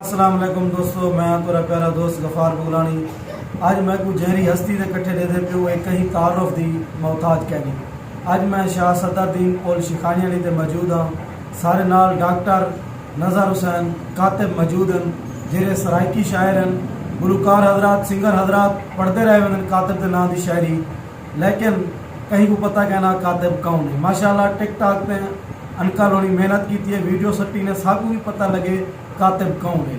अस्सलाम वालेकुम दोस्तों, मैं तेरा प्यारा दोस्त गफार बुलानी। आज मैं को जहरी हस्ती के कट्ठे दे दे पे एक कहीं तारुफ दी मोहताज कहनी। आज मैं शाह सदरुद्दीन पोल शिखानी ते मौजूद हाँ। सारे नाल डॉक्टर नज़र हुसैन कातिब मौजूद हैं, जेरे सराइकी शायर हैं, गुलकार हजरात सिंगर हजरात पढ़ते रहे वन कातिब के नाम की शायरी, लेकिन कहीं को पता कहना कातिब कौन है। माशाल्लाह टिकटॉक पे अनकल होनी मेहनत की है, वीडियो सट्टी ने सबको भी पता लगे कातिब कौन है।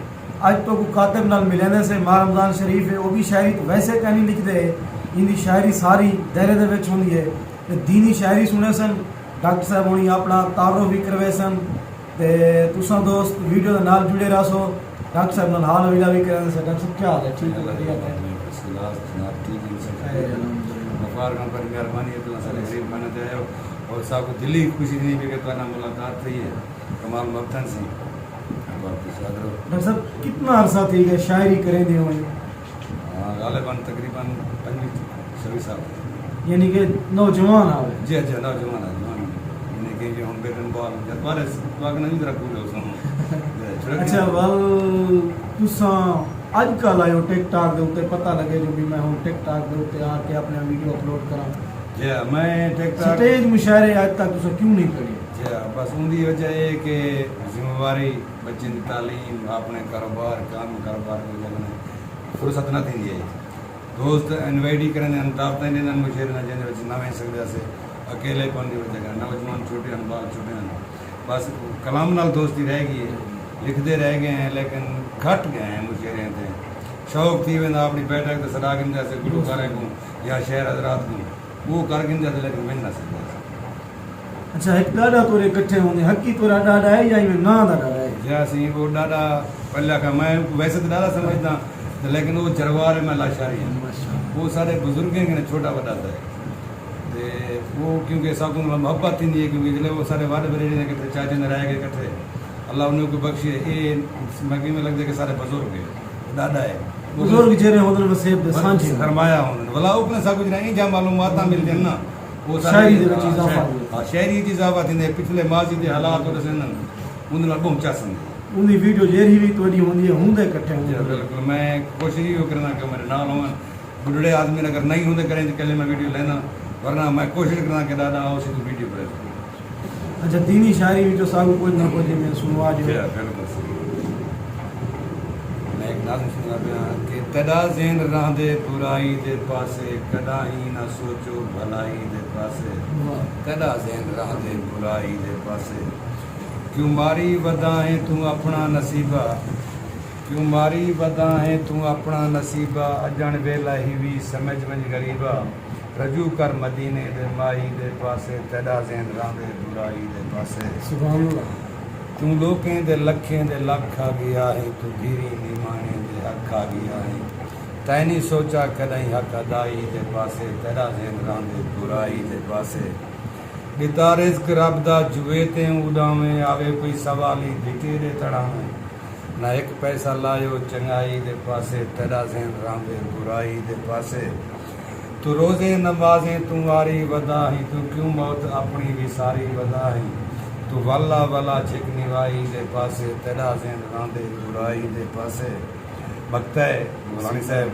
अज तो को कातिब नाल मिलने से माह रमज़ान शरीफ है, वो भी शायरी तो वैसे कहनी लिखते है, इनकी शायरी सारी दायरे दे विच होंदी है। ते दीनी शायरी सुने सन, डॉक्टर साहब होनी अपना तारुफ भी करवे सन। ते तुसा दोस्त वीडियो के नाल जुड़े रहो, डॉक्टर साहब नाल हाल हवीला भी करें। डॉक्टर साहब क्या हाल है? ठीक है, बढ़िया है। मेहरबानी है तो सारे गरीब माने ते आयो और साहब दिल्ली खुशी नहीं भी कि तो मुलाकात थी है कमाल मफ्तन से। डॉक्टर साहब कितना अरसा थी गया शायरी करें दे हुए? गालिबन तकरीबन 25-26 साल, यानी कि नौजवान आ जी। अच्छा नौजवान आ यानी कि हम बेटन बॉल जबारे वाग नहीं जरा पूरे उसमें। अच्छा वल तुसा आजकल आयो टिकटॉक दे उत्ते पता लगे जो भी मैं हूं टिकटॉक दे उत्ते आके अपने वीडियो अपलोड करा। जी मैं टिकटॉक स्टेज मुशायरे आज तक तुसा क्यों नहीं करी? जी बस उनकी वजह है कि जिम्मेवारी बच्चे की तालीम अपने कारोबार कारोबार फुर्सत न थी है। दोस्त इनवाइट ही करें दावत ॾींदा मुशायरे जैसे न वही सकते अकेले कौन की वजह नौजवान छोटे हैं बाल छोटे हैं, बस कलाम नाल दोस्ती रह गई है, लिखते रह गए हैं लेकिन घट गए हैं मुशायरे थे। शौक थी वेंदा अपनी बैठक तो सदा गिंदा से गुलकार को या शहर हजरात को वो कर गिंदा थे लेकिन मिल ना सकता। अच्छा एक डाडा तोरे इकट्ठे होंगे हकी तोरा डाडा है या ना डाडा है? जैसे वो डाडा पहला का मैं वैसे तो डाडा समझता लेकिन वो जरवार में लाशारी है, वो सारे बुजुर्ग हैं छोटा बड़ा था ते वो क्योंकि सब मोहब्बत थी है क्योंकि जब वो सारे वाले बरेड़ी ने कट्ठे चाचे ने रह गए कट्ठे अल्लाह उन्हें को बख्शे। ये मगी में लगता है कि सारे बुजुर्ग है दादा है बुजुर्ग जेरे होदर वसेब दे सांझे फरमाया उन्होंने भला अपने सब कुछ नहीं जा मालूमात मिलते हैं ना वो शायरी दे विच इजाफा। हां शायरी दी इजाफा थी पिछले माजी दे हालात और सन उन नाल पहुंचा सन उनकी वीडियो जेरी भी तोड़ी होंदी है हुंदे इकट्ठे होंदे। बिल्कुल मैं कोशिश ही करना कि मेरे नाल होवन बुढ़े आदमी अगर नहीं होंदे करें तो कल मैं वीडियो लेना, वरना मैं कोशिश करना कि दादा आओ सी तो वीडियो करे। अच्छा दीनी शायरी भी तो सब कुछ ना कुछ मैं सुनवा जो बिल्कुल मैं एक नाज़ सुना पिया कि तदा ज़ेन रांदे बुराई दे पासे कदा ही ना सोचो भलाई दे पासे कदा ज़ेन रांदे बुराई दे पासे क्यों मारी वदा है तू अपना नसीबा क्यों मारी वदा है तू अपना नसीबा अजन वेला ही भी समझ वंज गरीबा रजू कर मदीने दे माई दे पासे तदा ज़ेन रांदे बुराई दे पासे। सुभान अल्लाह तू लोकें दे लखें दे लख आ गया है तू गिरी निमाने दे हक आ गया है तैनी सोचा कदई हक अदाई दे पासे तदा ज़ेन रांदे बुराई दे पासे बिता रिज़्क़ रब दा जुए ते उड़ावें आवे कोई सवाली धिटेरे तड़ावें ना एक पैसा लायो चंगाई दे पासे तदा ज़ेन रांदे बुराई दे पासे तू रोज़े नमाज़ें तू वारी वदाही तू क्यों मौत अपनी भी सारी वदाही तू वाला वाला चिकनी वाई दे पासे तदा ज़ेन रांदे बुराई दे पासे। वक्त है मौलानी साहब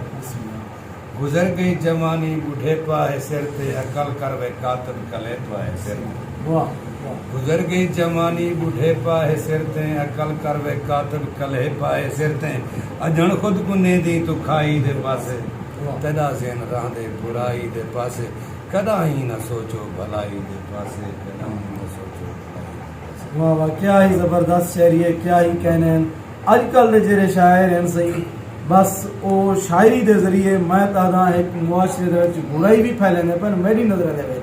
गुजर गई जवानी बुढ़ेपा है सिर ते अकल कर वे कातिब कलेपा है सिर गुजर गई जवानी बुढ़ेपा है सिर ते अकल कर वे कातिब कलेपा है सिर ते अजन खुद को ने दी तू खाई दे पासे तदा ज़ेन रांदे बुराई दे पासे कदा ही न सोचो भलाई दे पासे कदा ही न सोचो। वाह वाह क्या ही जबरदस्त शायरी है, क्या ही कहने आजकल दे जेरे शायर हैं सही बस वो शायरी के जरिए मैं तादा एक मुआशरे बुराई भी फैलेंगे पर मेरी नज़र दे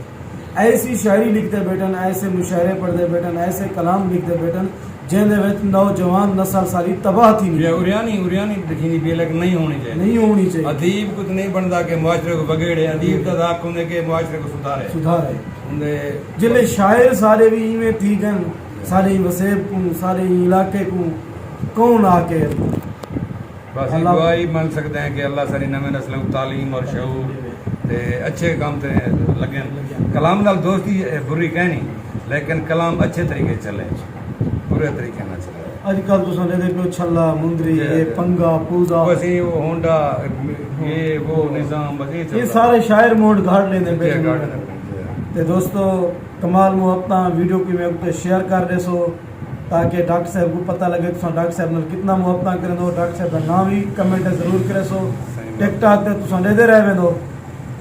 ऐसी शायरी लिखते बैठन ऐसे मुशायरे पढ़ते बैठन ऐसे कलाम लिखते बैठन जिन्हें नौजवान नस्ल सारी तबाह थी उरियानी दिखी भी लेकिन नहीं होनी चाहिए। अदीब कुछ नहीं बनता कि मुआशरे को बगेड़े, अदीब का दाग होने के मुआशरे को सुधारे जिले शायर सारे भी इवें ठीक हैं सारे वसेब को सारे इलाके को कौन आके बस दुआई मान सकते हैं कि अल्लाह सारी नवे नस्लों को तालीम और शऊर ते अच्छे काम ते लगे। कलाम नाल दोस्ती बुरी कहनी लेकिन कलाम अच्छे तरीके चले बुरे तरीके ना चले। अजकल तुसां दे पे छल्ला मुंदरी ये पंगा पूजा बस ये वो होंडा ये वो निजाम बस ये सारे शायर मोड घाट लेंदे पे गार्डन ते दोस्तों कमाल मु अपना वीडियो की मैं तो शेयर कर देसो ताकि डॉक्टर साहब को पता लगे तुसां डॉक्टर साहब नाल कितना मु अपना करे दो डॉक्टर साहब दा नाम भी कमेंट जरूर करे सो टिकटॉक ते तुसां देदे रहे दो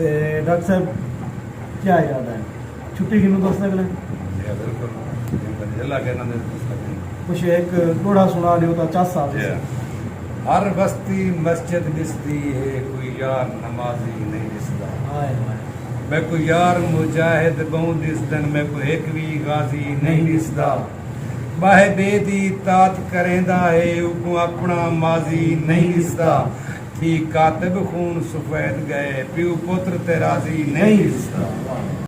ते डॉक्टर साहब क्या याद है छुट्टी किनु दोस्त ने बिल्कुल अल्लाह के नाम से कुछ एक थोड़ा सुना दियो ता चासा हर बस्ती मस्जिद दिसती है कोई यार नमाजी नहीं दिसदा हाय मैं कोई यार मुजाहिद बहु दिसदन मैं कोई एक भी गाजी नहीं दिसदा बाहे बेदी तात करेंदा है उको अपना माजी नहीं दिसदा थी कातिब खून सफेद गए प्यू पुत्र ते राजी नहीं दिसदा